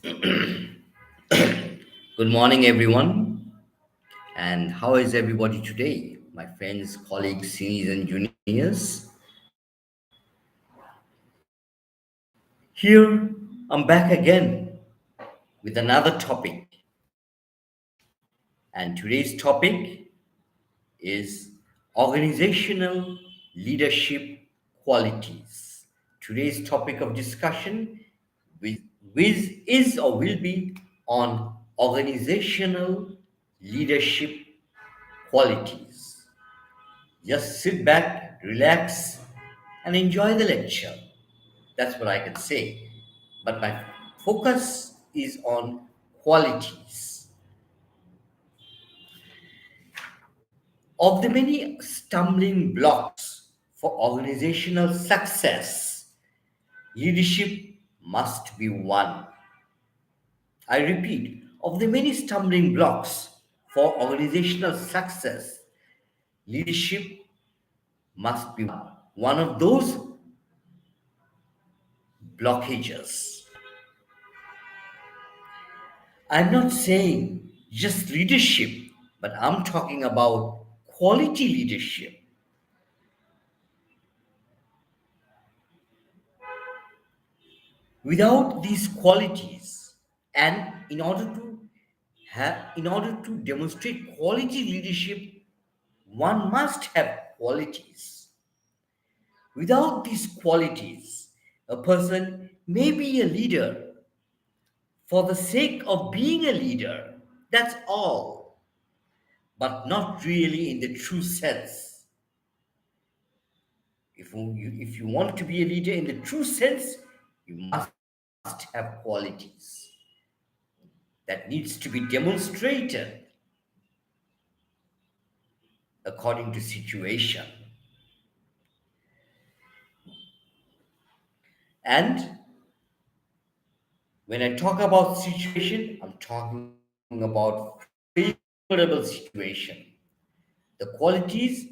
Good morning, everyone. And how is everybody today? My friends, colleagues, seniors, and juniors. Here, I'm back again with another topic. And today's topic is organizational leadership qualities. Today's topic of discussion is or will be on organizational leadership qualities. Just sit back, relax, and enjoy the lecture. That's what I can say. But my focus is on qualities. Of the many stumbling blocks for organizational success, leadership must be one. I repeat, of the many stumbling blocks for organizational success, leadership must be one. One of those blockages. I'm not saying just leadership, but I'm talking about quality leadership. Without these qualities, and in order to demonstrate quality leadership, one must have qualities. Without these qualities, a person may be a leader for the sake of being a leader. That's all, but not really in the true sense. If you want to be a leader in the true sense, you must have qualities that needs to be demonstrated according to situation. And when I talk about situation, I'm talking about favorable situation. The qualities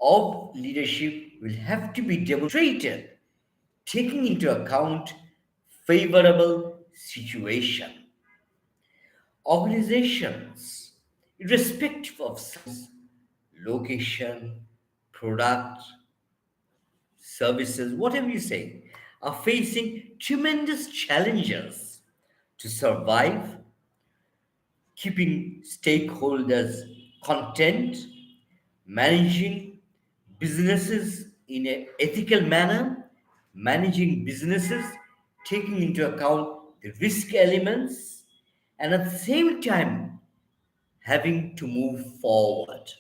of leadership will have to be demonstrated, taking into account favorable situation. Organizations, irrespective of size, location, product, services, whatever you say, are facing tremendous challenges to survive, keeping stakeholders content, managing businesses in an ethical manner, managing businesses taking into account the risk elements, and at the same time having to move forward.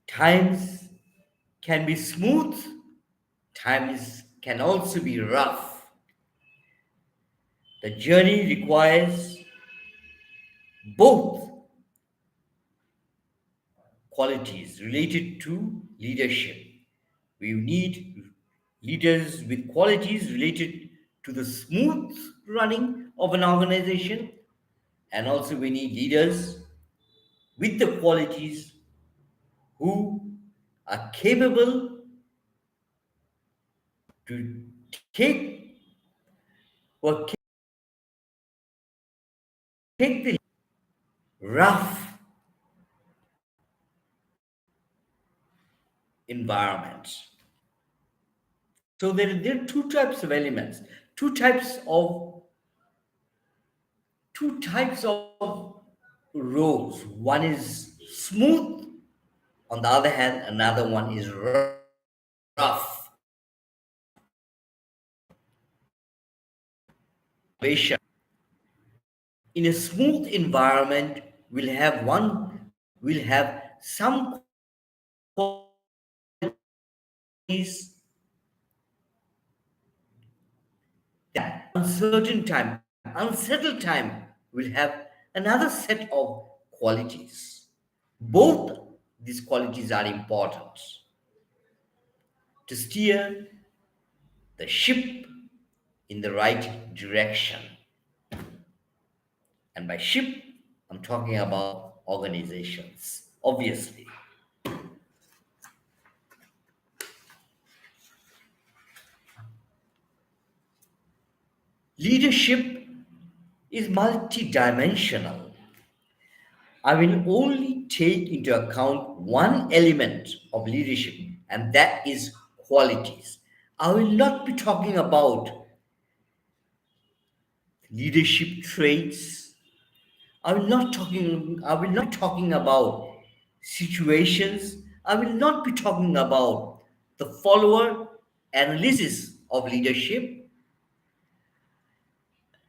Times can be smooth, times can also be rough. The journey requires both qualities related to leadership. We need leaders with qualities related to the smooth running of an organization, and also we need leaders with the qualities who are capable to take or take the rough environment. So there are two types of elements, two types of roles. One is smooth, on the other hand, another one is rough. In a smooth environment, we'll have some qualities that unsettled time will have another set of qualities. Both these qualities are important to steer the ship in the right direction. And by ship, I'm talking about organizations, obviously. Leadership is multidimensional. I will only take into account one element of leadership, and that is qualities. I will not be talking about leadership traits. I will not be talking about situations. I will not be talking about the follower analysis of leadership.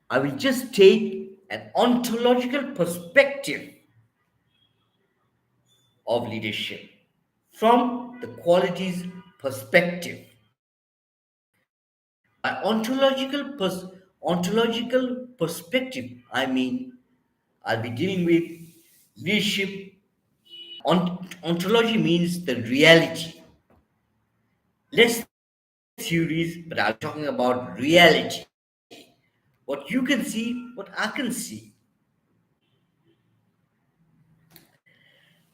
I will just take an ontological perspective of leadership from the qualities perspective. By ontological perspective, I mean I'll be dealing with leadership. Ontology means the reality, less theories, but I'm talking about reality. What you can see, what I can see.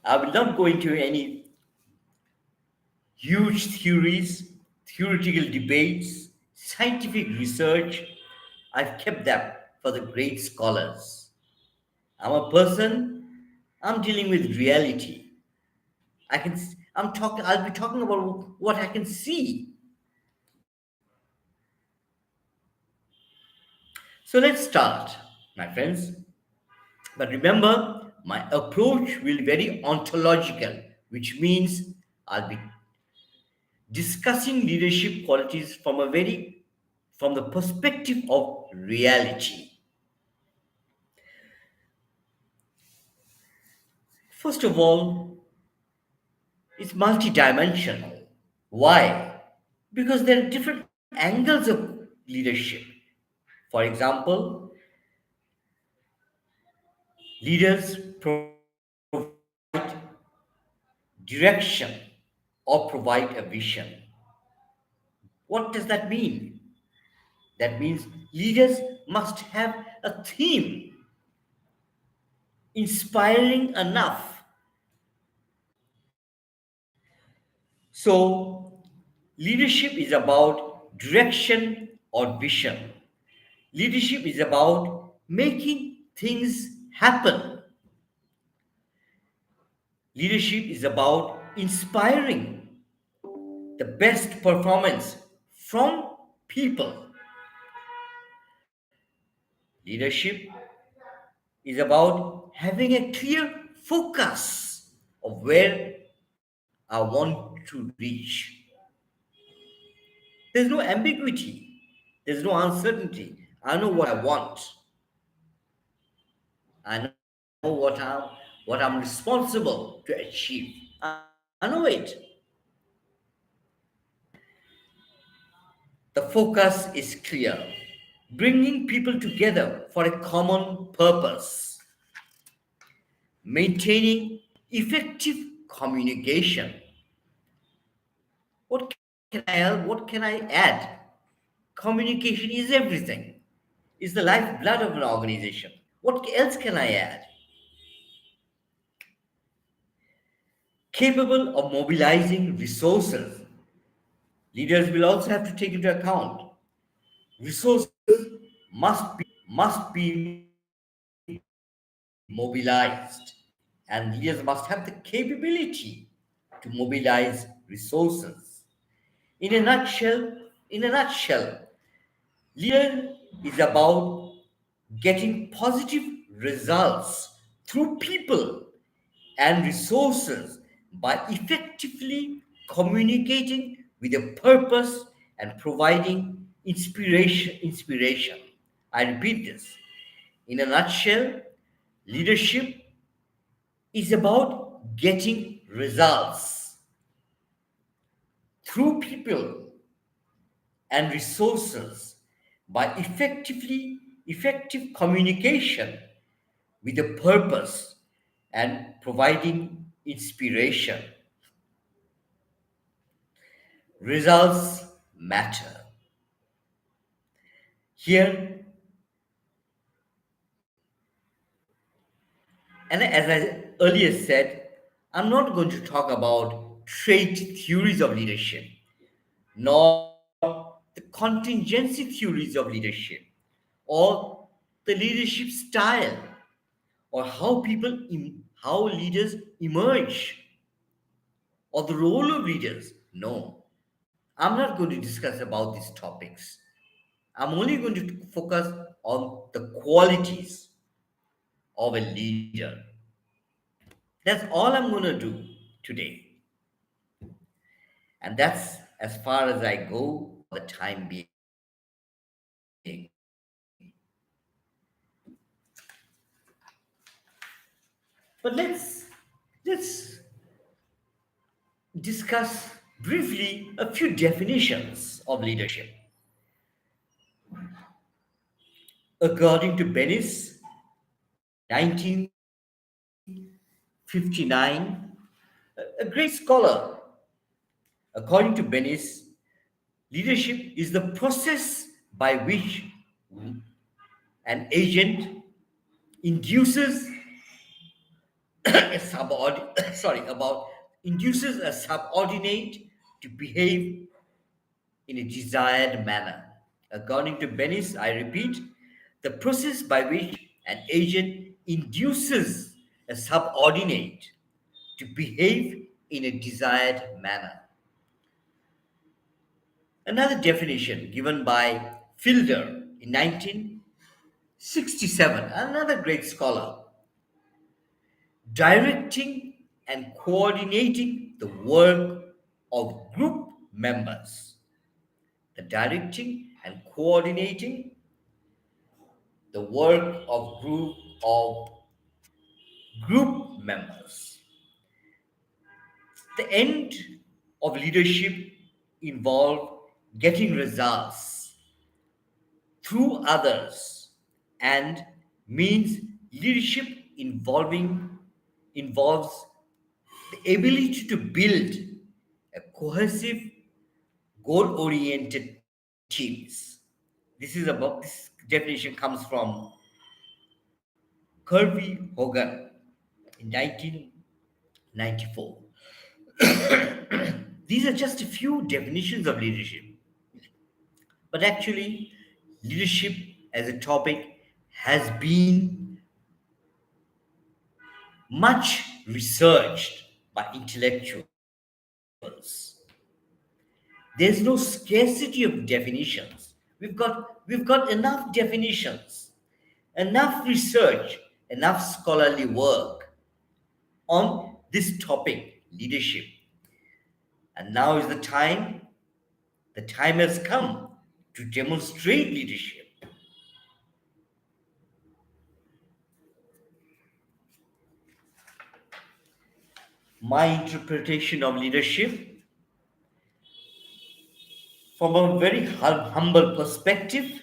I will not go into any huge theories, theoretical debates, scientific research. I've kept them for the great scholars. I'm a person, I'm dealing with reality. I'll be talking about what I can see. So let's start, my friends. But remember, my approach will be very ontological, which means I'll be discussing leadership qualities from the perspective of reality. First of all, it's multidimensional. Why? Because there are different angles of leadership. For example, leaders provide direction or provide a vision. What does that mean? That means leaders must have a theme inspiring enough. So, leadership is about direction or vision. Leadership is about making things happen. Leadership is about inspiring the best performance from people. Leadership is about having a clear focus of where I want to reach. There's no ambiguity, there's no uncertainty. I know what I want, I know what I'm responsible to achieve. I know it. The focus is clear, bringing people together for a common purpose, maintaining effective communication. What can I add? Communication is everything. It's the lifeblood of an organization. What else can I add? Capable of mobilizing resources. Leaders will also have to take into account resources must be mobilized, and leaders must have the capability to mobilize resources. In a nutshell, leader is about getting positive results through people and resources by effectively communicating with a purpose and providing inspiration. I repeat this. In a nutshell, leadership is about getting results through people and resources by effective communication with a purpose and providing inspiration. Results matter. Here, and as I earlier said, I'm not going to talk about trait theories of leadership, nor the contingency theories of leadership. or the leadership style, or how leaders emerge, or the role of leaders. No, I'm not going to discuss about these topics. I'm only going to focus on the qualities of a leader. That's all I'm going to do today. And that's as far as I go for the time being. But let's discuss briefly a few definitions of leadership. According to Bennis, 1959, a great scholar, according to Bennis, leadership is the process by which an agent induces about induces a subordinate to behave in a desired manner. According to Bennis, I repeat, the process by which an agent induces a subordinate to behave in a desired manner. Another definition given by Fielder in 1967, another great scholar, directing and coordinating the work of group members. The directing and coordinating the work of group members. The end of leadership involve getting results through others and means leadership involves the ability to build a cohesive, goal-oriented teams. This definition comes from Kirby Hogan in 1994. These are just a few definitions of leadership, but actually, leadership as a topic has been much researched by intellectuals. There's no scarcity of definitions. We've got enough definitions, enough research, enough scholarly work on this topic, leadership. And now is the time has come to demonstrate leadership. My interpretation of leadership from a very humble perspective,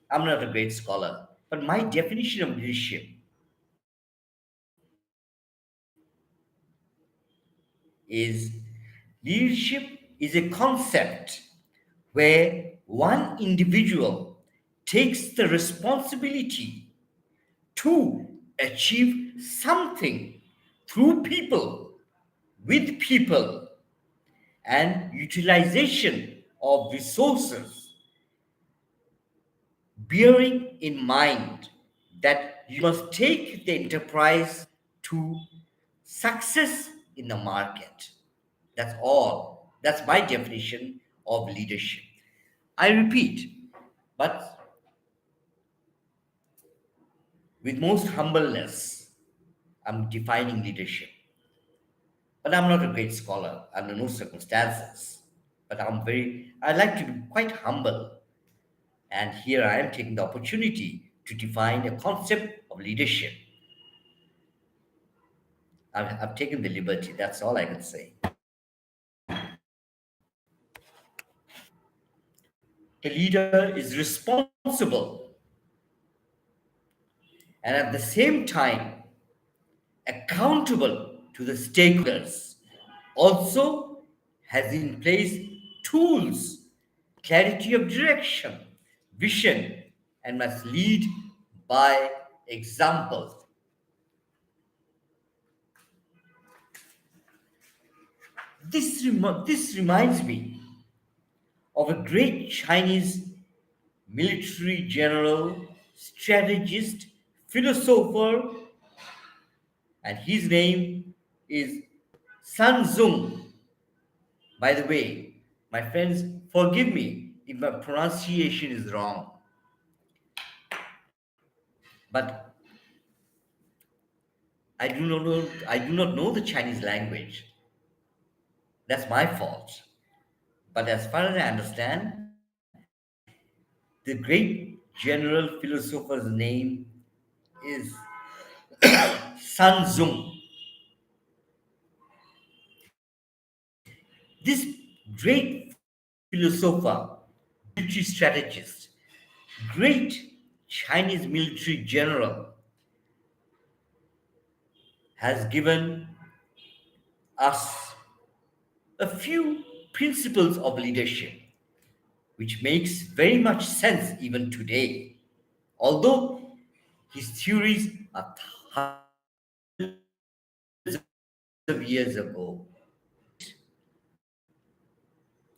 I'm not a great scholar, but my definition of leadership is leadership is a concept where one individual takes the responsibility to achieve something through people, with people, and utilization of resources, bearing in mind that you must take the enterprise to success in the market. That's all. That's my definition of leadership. I repeat, but with most humbleness, I'm defining leadership. But I'm not a great scholar under no circumstances. But I like to be quite humble. And here I am taking the opportunity to define a concept of leadership. I've taken the liberty, that's all I can say. The leader is responsible and at the same time accountable to the stakeholders. Also has in place tools, clarity of direction, vision, and must lead by example. This reminds me of a great Chinese military general strategist, philosopher, and his name is Sun Tzu. By the way, my friends, forgive me if my pronunciation is wrong, but I do not know the Chinese language. That's my fault. But as far as I understand, the great general philosopher's name is Sun Tzu. This great philosopher, military strategist, great Chinese military general has given us a few principles of leadership, which makes very much sense even today. Although his theories are hundreds of years ago,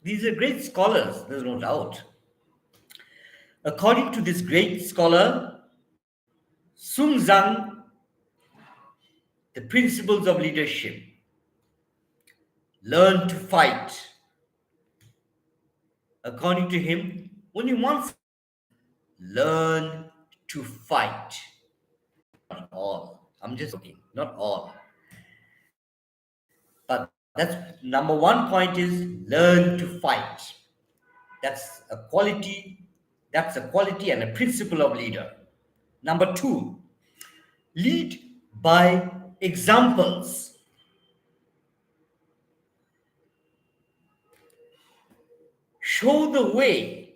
these are great scholars, there's no doubt. According to this great scholar, Sun Zhang, the principles of leadership: learn to fight. According to him, only one: learn to fight. Not all. I'm just joking. Not all. But that's number one point is learn to fight. That's a quality. That's a quality and a principle of leader. Number two, lead by examples. Show the way.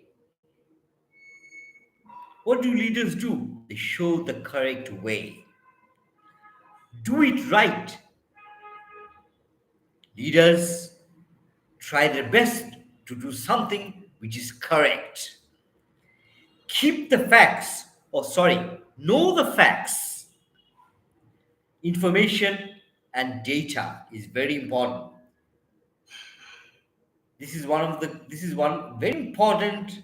What do leaders do? They show the correct way. Do it right. Leaders try their best to do something which is correct. Keep the facts, or sorry, know the facts. Information and data is very important. This is one very important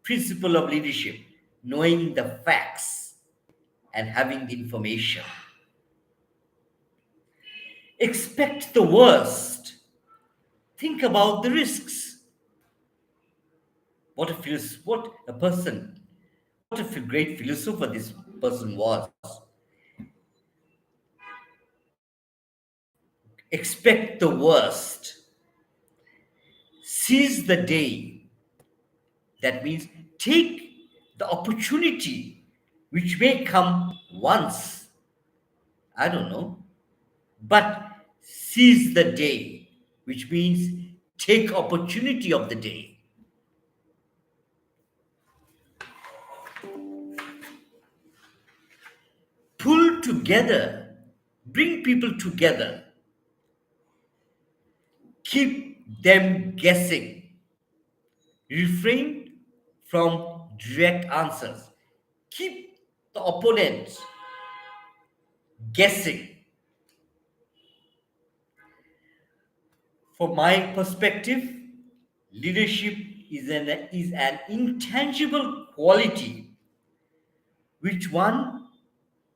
principle of leadership: knowing the facts and having the information. Expect the worst. Think about the risks. What a person, what a great philosopher this person was. Expect the worst. Seize the day. That means take the opportunity which may come once. I don't know. But seize the day, which means take opportunity of the day. Pull together, bring people together, keep them guessing, refrain from direct answers, keep the opponents guessing. From my perspective, leadership is an intangible quality which one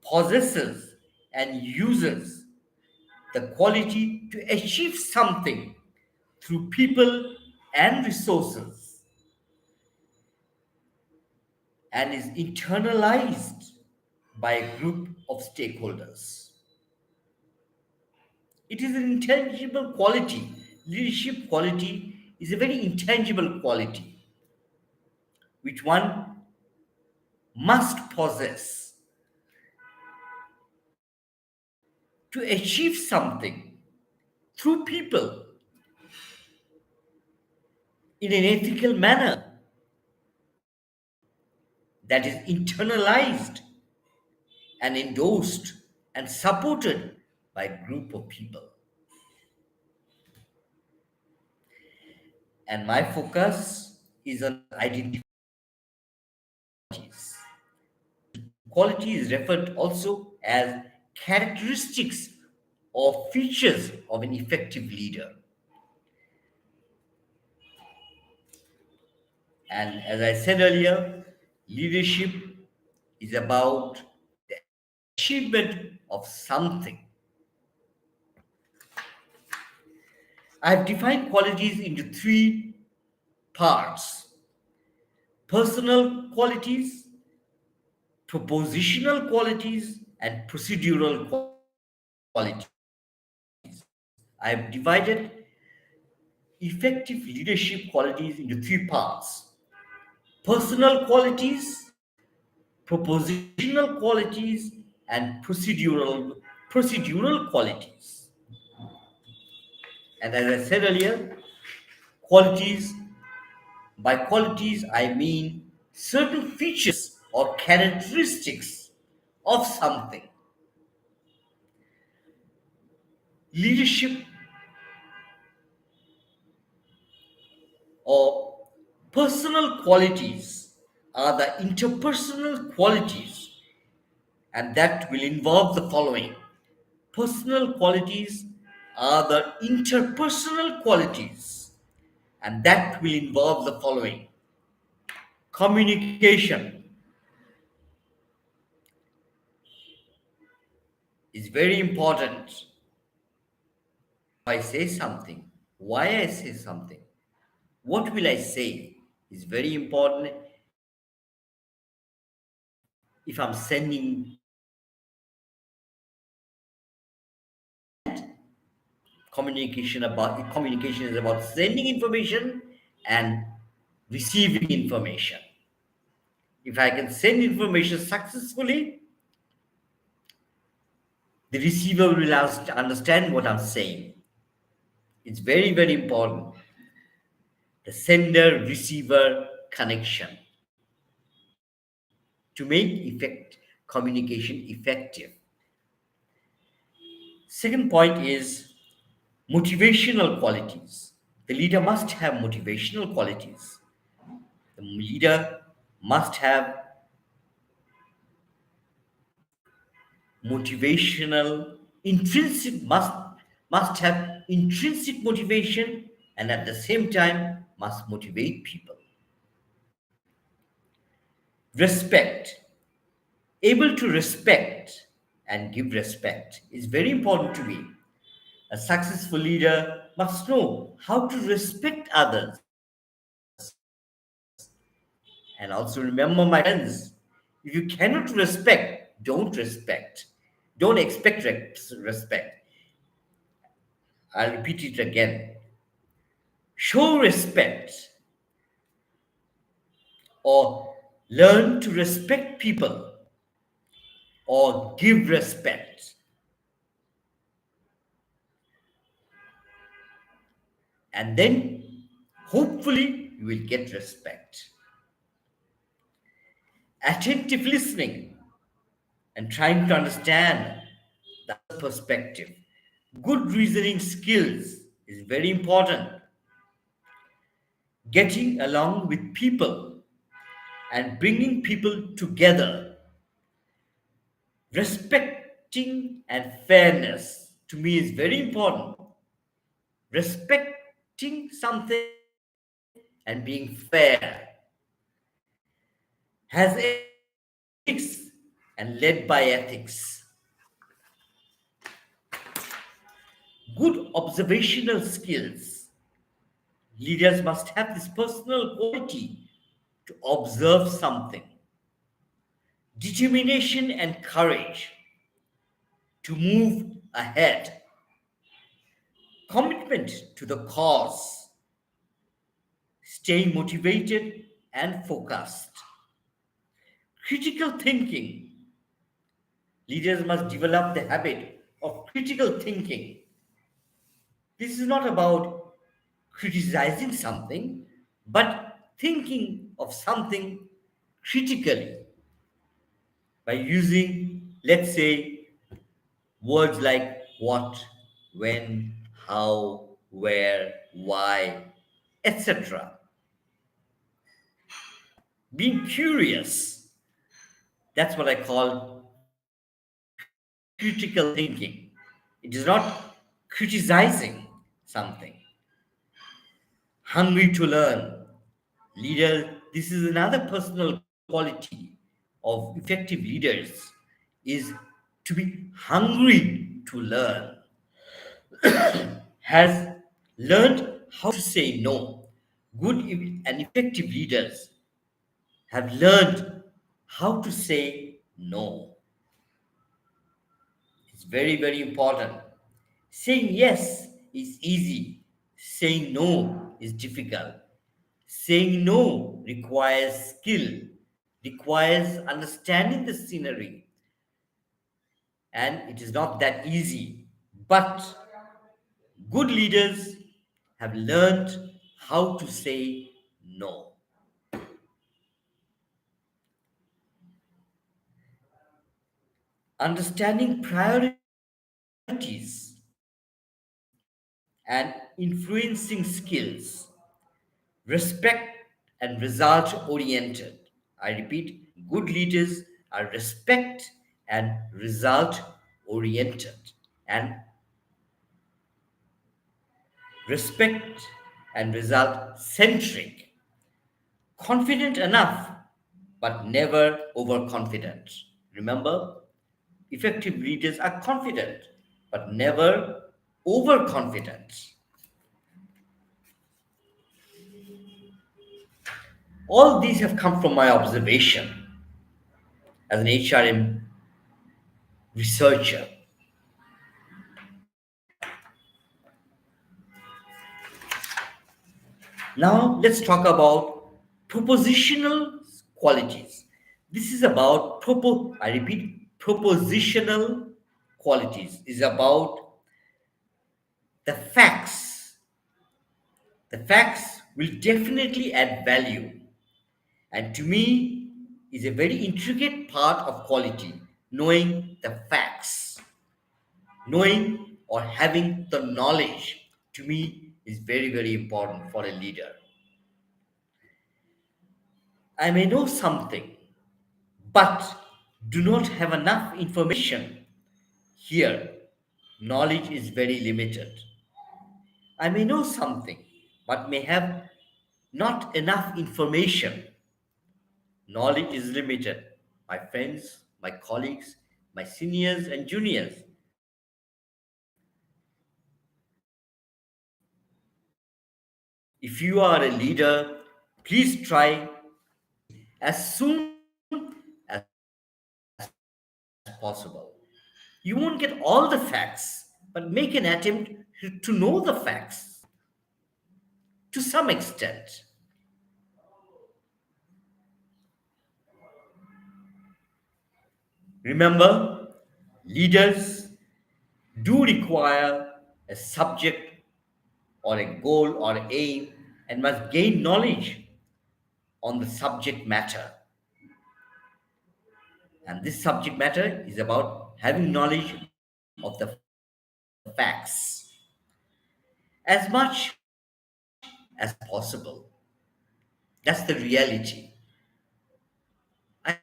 possesses and uses the quality to achieve something through people and resources, and is internalized by a group of stakeholders. It is an intangible quality. Leadership quality is a very intangible quality which one must possess to achieve something through people in an ethical manner that is internalized and endorsed and supported by a group of people. And my focus is on identity qualities. Quality is referred also as characteristics or features of an effective leader. And as I said earlier, leadership is about the achievement of something. I've defined qualities into three parts: personal qualities, propositional qualities, and procedural qualities. I have divided effective leadership qualities into three parts: personal qualities, propositional qualities, and procedural qualities. And as I said earlier, qualities, by qualities I mean certain features or characteristics of something. Leadership or personal qualities are the interpersonal qualities, and that will involve the following. Personal qualities are the interpersonal qualities, and that will involve the following: communication is very important. I say something, why I say something, what will I say is very important. If I'm sending communication is about sending information and receiving information. If I can send information successfully, the receiver will understand what I'm saying. It's very, very important. The sender receiver connection to make communication effective. Second point is motivational qualities. The leader must have motivational qualities. The leader must have motivational intrinsic must have intrinsic motivation, and at the same time must motivate people. Respect, able to respect and give respect is very important to me. A successful leader must know how to respect others. And also remember, my friends, if you cannot respect, don't respect. Don't expect respect. I'll repeat it again. Show respect or learn to respect people or give respect. And then hopefully you will get respect. Attentive listening and trying to understand the other perspective. Good reasoning skills is very important. Getting along with people and bringing people together. Respecting and fairness to me is very important. Respecting something and being fair has ethics and led by ethics. Good observational skills. Leaders must have this personal quality to observe something. Determination and courage to move ahead. Commitment to the cause. Staying motivated and focused. Critical thinking. Leaders must develop the habit of critical thinking. This is not about criticizing something, but thinking of something critically by using, let's say, words like what, when, how, where, why, etc. Being curious, that's what I call critical thinking. It is not criticizing something. Hungry to learn. Leader, this is another personal quality of of effective leaders is to be hungry to learn, has learned how to say no. Good and effective leaders have learned how to say no. It's very, very important. Saying yes is easy, saying no is difficult. Saying no requires skill, requires understanding the scenery, and it is not that easy. But good leaders have learned how to say no. Understanding priorities and influencing skills, respect and result oriented. I repeat, good leaders are respect and result oriented, and respect and result centric, confident enough but never overconfident. Remember, effective leaders are confident but never overconfident. All these have come from my observation as an HRM researcher. Now let's talk about propositional qualities. This is about I repeat, propositional qualities is about the facts. The facts will definitely add value, and to me is a very intricate part of quality, knowing the facts. Knowing or having the knowledge to me is very, very important for a leader. I may know something, but do not have enough information. Here, knowledge is very limited. I may know something, but may have not enough information. Knowledge is limited. My friends, my colleagues, my seniors and juniors, if you are a leader, please try as soon as possible. You won't get all the facts, but make an attempt to know the facts to some extent. Remember, leaders do require a subject or a goal or aim and must gain knowledge on the subject matter. And this subject matter is about having knowledge of the facts as much as possible. That's the reality. I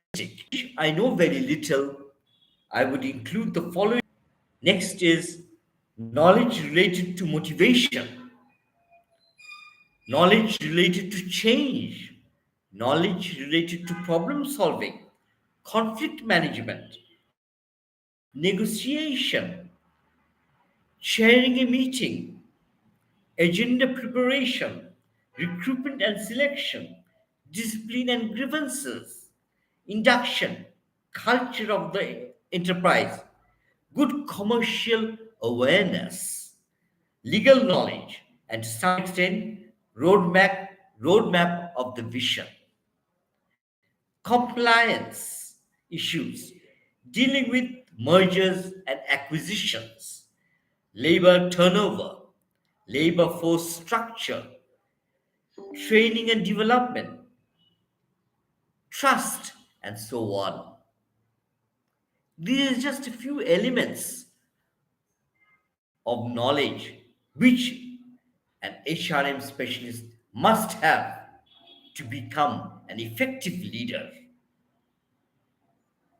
I know very little. I would include the following. Next is knowledge related to motivation, knowledge related to change, knowledge related to problem solving, conflict management, negotiation, chairing a meeting, agenda preparation, recruitment and selection, discipline and grievances, induction, culture of the enterprise, good commercial awareness, legal knowledge, and to some extent, roadmap of the vision, compliance issues, dealing with mergers and acquisitions, labor turnover, labor force structure, training and development, trust, and so on. These are just a few elements of knowledge which an HRM specialist must have to become an effective leader.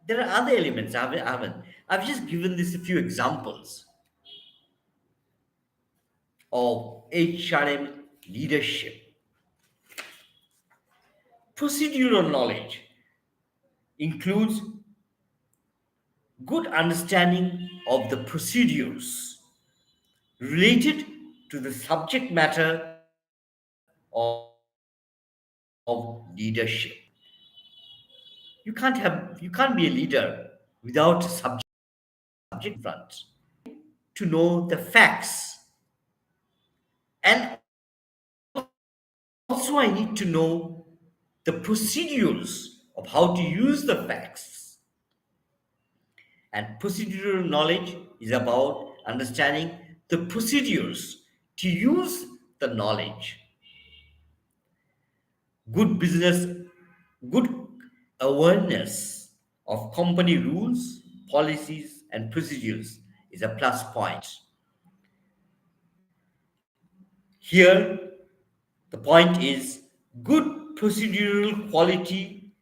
There are other elements. I've just given this a few examples of HRM leadership. Procedural knowledge. includes good understanding of the procedures related to the subject matter of leadership. You can't be a leader without subject in front. To know the facts, and also I need to know the procedures of how to use the facts. And procedural knowledge is about understanding the procedures to use the knowledge. Good business, good awareness of company rules, policies, and procedures is a plus point. Here, the point is good procedural quality,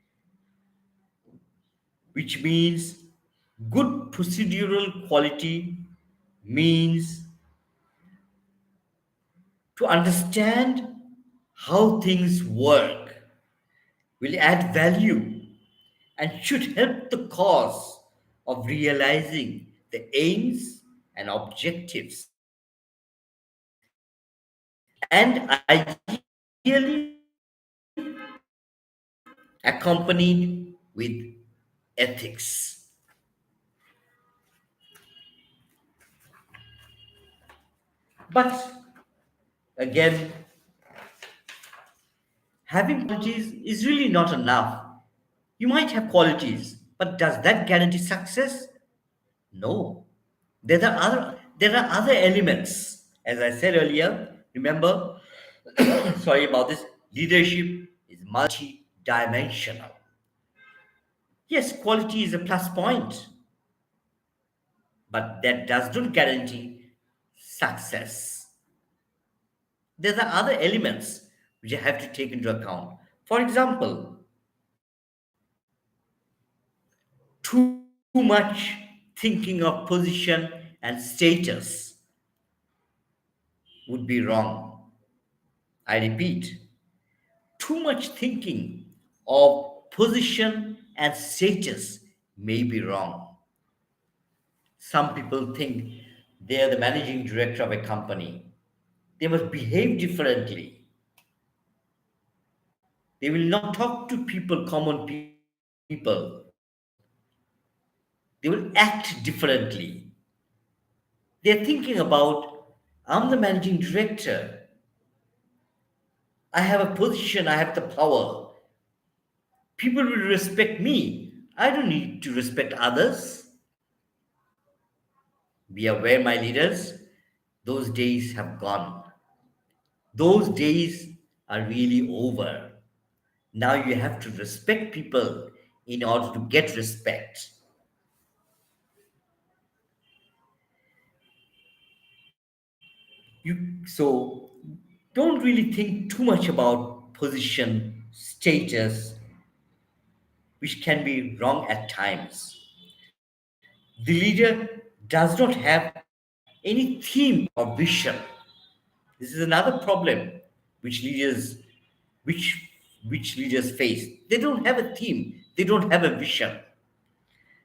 which means good procedural quality means to understand how things work, will add value, and should help the cause of realizing the aims and objectives, and ideally accompanied with ethics. But again, having qualities is really not enough. You might have qualities, but does that guarantee success? No. There are other elements. As I said earlier, remember, sorry about this, leadership is multi-dimensional. Yes, quality is a plus point, but that does not guarantee success. There are other elements which you have to take into account. For example, too much thinking of position and status would be wrong. I repeat, too much thinking of position and status may be wrong. Some people think they are the managing director of a company. They must behave differently. They will not talk to people, common people. They will act differently. They're thinking about, I'm the managing director. I have a position, I have the power. People will respect me. I don't need to respect others. Be aware, my leaders, those days have gone. Those days are really over. Now you have to respect people in order to get respect. So don't really think too much about position, status, which can be wrong at times. The leader does not have any theme or vision. This is another problem which which which leaders face. They don't have a theme, they don't have a vision.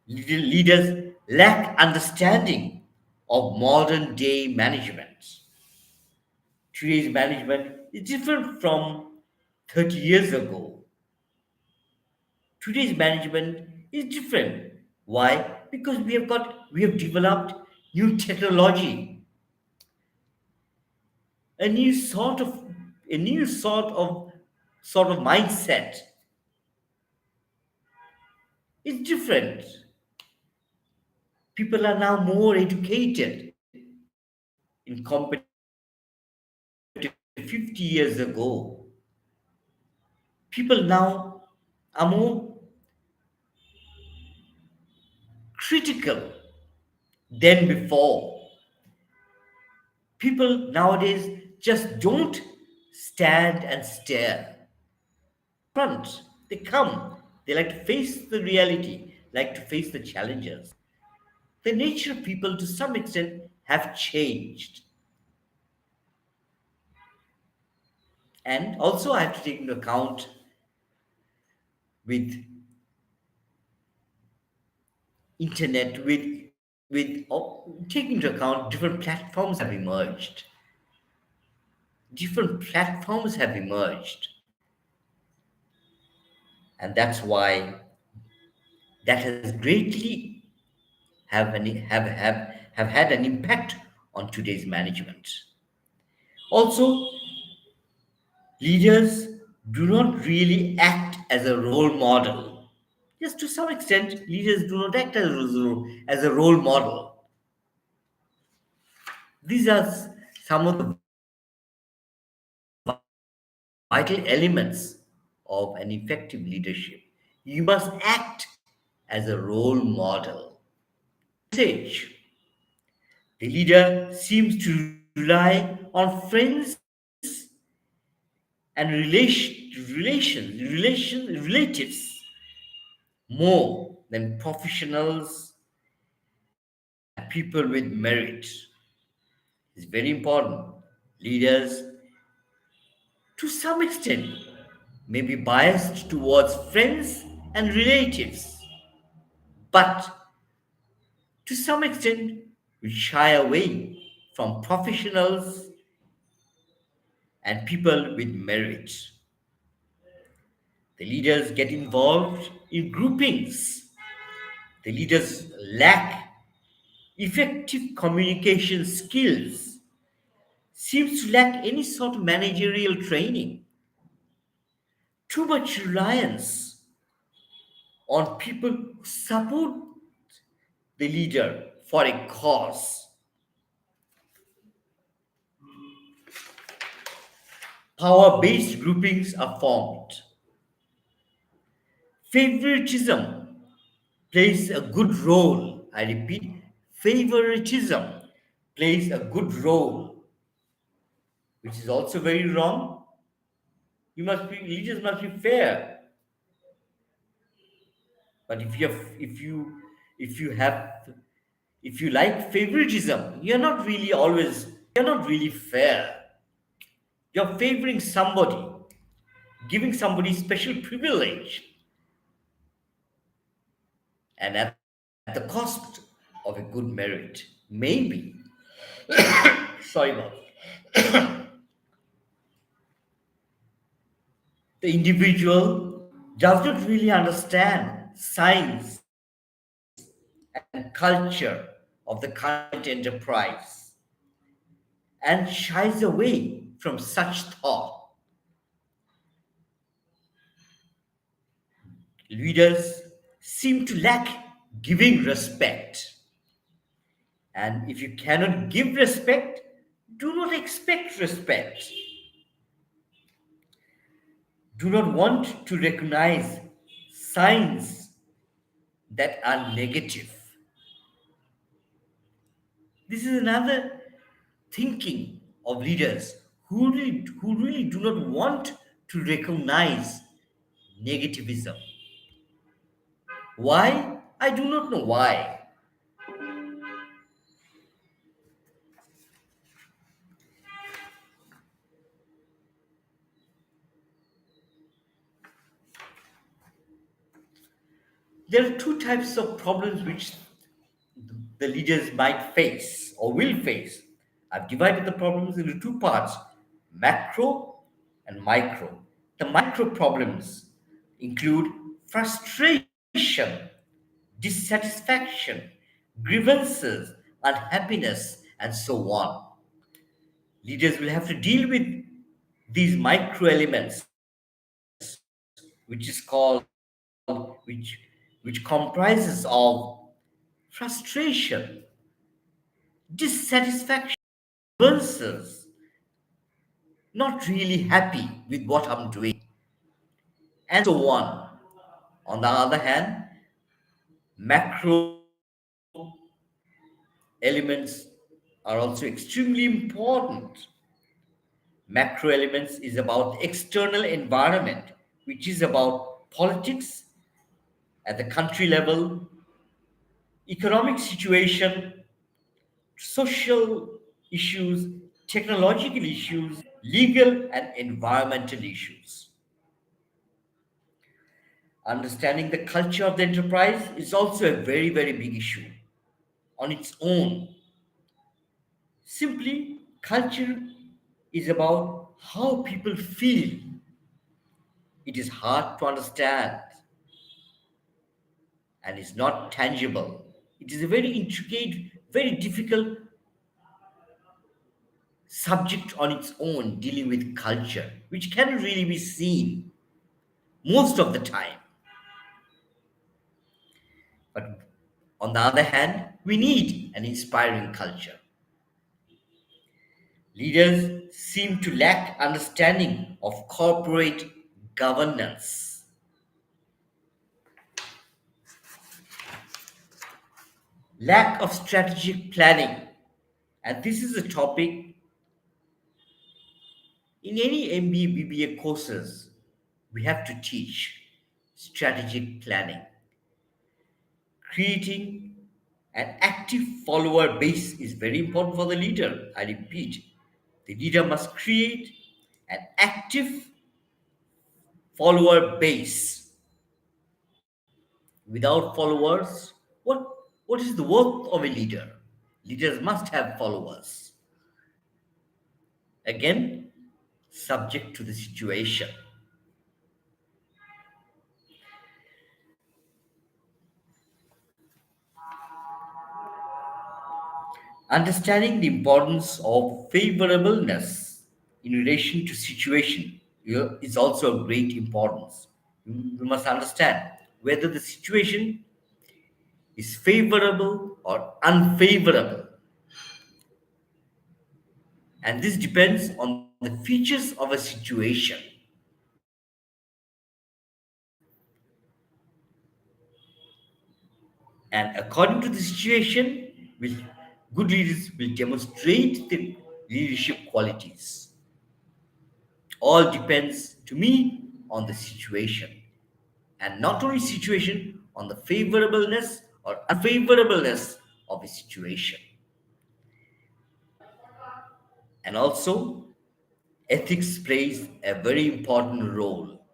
Leaders lack understanding of modern day management. Today's management is different from 30 years ago. Today's management is different. Why? Because we have developed new technology, a new sort of a new sort of mindset. It's different. People are now more educated in compared to 50 years ago. People now are more critical than before. People nowadays just don't stand and stare. Front, they come. They like to face the reality, like to face the challenges. The nature of people to some extent have changed. And also I have to take into account with internet take into account different platforms have emerged. Different platforms have emerged, and that's why that has greatly have had an impact on today's management. Also, leaders do not really act as a role model. Yes, to some extent, leaders do not act as a role model. These are some of the vital elements of an effective leadership. You must act as a role model. Stage. The leader seems to rely on friends and relatives more than professionals and people with merit. It's very important. Leaders, to some extent, may be biased towards friends and relatives, but to some extent, we shy away from professionals and people with merit. The leaders get involved in groupings. The leaders lack effective communication skills, seems to lack any sort of managerial training. Too much reliance on people who support the leader for a cause. Power based groupings are formed. Favoritism plays a good role. I repeat, favoritism plays a good role, which is also very wrong. Leaders must be fair. But if you have if you like favoritism, you're not really fair. You're favoring somebody, giving somebody special privilege, and at the cost of a good merit. Maybe. Sorry about the individual does not really understand science and culture of the current enterprise and shies away from such thought. Leaders seem to lack giving respect. And if you cannot give respect, do not expect respect. Do not want to recognize signs that are negative. This is another thinking of leaders who really do not want to recognize negativism. Why? I do not know why. There are two types of problems which the leaders might face or will face. I've divided the problems into two parts, macro and micro. The micro problems include frustration, dissatisfaction, grievances, unhappiness, and so on. Leaders will have to deal with these micro elements, which is called which comprises of frustration, dissatisfaction, grievances, not really happy with what I'm doing, and so on. On the other hand, macro elements are also extremely important. Macro elements is about external environment, which is about politics at the country level, economic situation, social issues, technological issues, legal and environmental issues. Understanding the culture of the enterprise is also a very, very big issue on its own. Simply, culture is about how people feel. It is hard to understand and is not tangible. It is a very intricate, very difficult subject on its own dealing with culture, which cannot really be seen most of the time. But on the other hand, we need an inspiring culture. Leaders seem to lack understanding of corporate governance, lack of strategic planning. And this is a topic in any MBA, BBA courses we have to teach strategic planning. Creating an active follower base is very important for the leader. I repeat, the leader must create an active follower base. Without followers, what is the worth of a leader? Leaders must have followers. Again, subject to the situation. Understanding the importance of favorableness in relation to situation is also of great importance. We must understand whether the situation is favorable or unfavorable, and this depends on the features of a situation. And according to the situation, will, good leaders will demonstrate the leadership qualities. All depends to me on the situation, and not only situation, on the favorableness or unfavorableness of a situation. And also, ethics plays a very important role,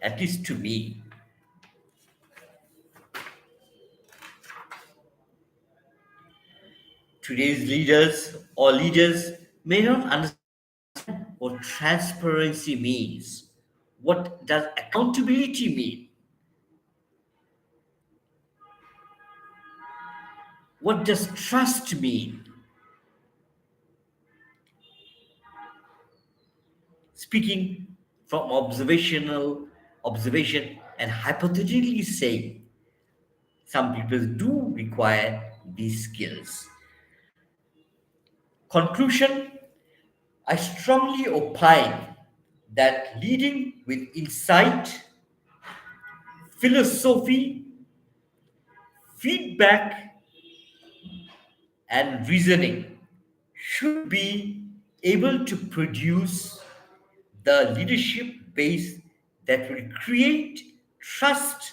at least to me. Today's leaders or leaders may not understand what transparency means. What does accountability mean? What does trust mean? Speaking from observation and hypothetically saying, some people do require these skills. Conclusion: I strongly opine that leading with insight, philosophy, feedback, and reasoning should be able to produce the leadership base that will create trust,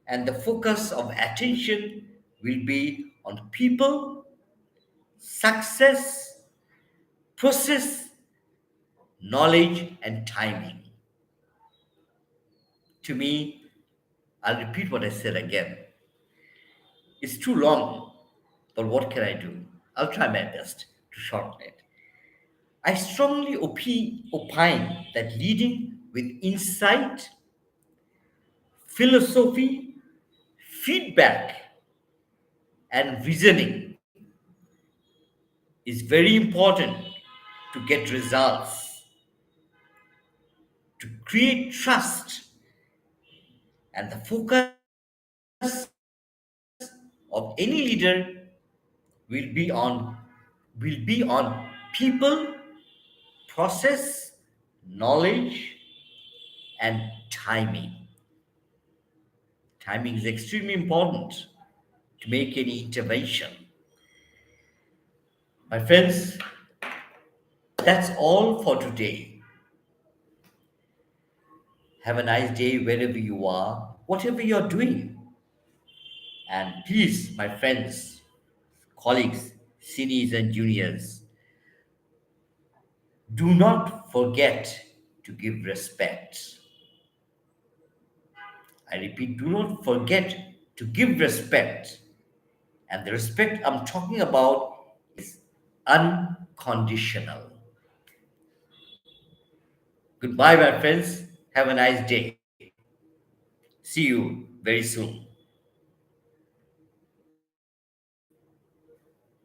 and the focus of attention will be on people, success, process, knowledge, and timing. To me, I'll repeat what I said again. It's too long, but what can I do? I'll try my best to shorten it. I strongly opine that leading with insight, philosophy, feedback, and reasoning is very important to get results, to create trust, and the focus of any leader will be on people, process, knowledge, and timing. Timing is extremely important to make any intervention. My friends, that's all for today. Have a nice day wherever you are, whatever you're doing. And please, my friends, colleagues, seniors, and juniors, do not forget to give respect. I repeat, do not forget to give respect. And the respect I'm talking about is unconditional. Goodbye, my friends. Have a nice day. See you very soon.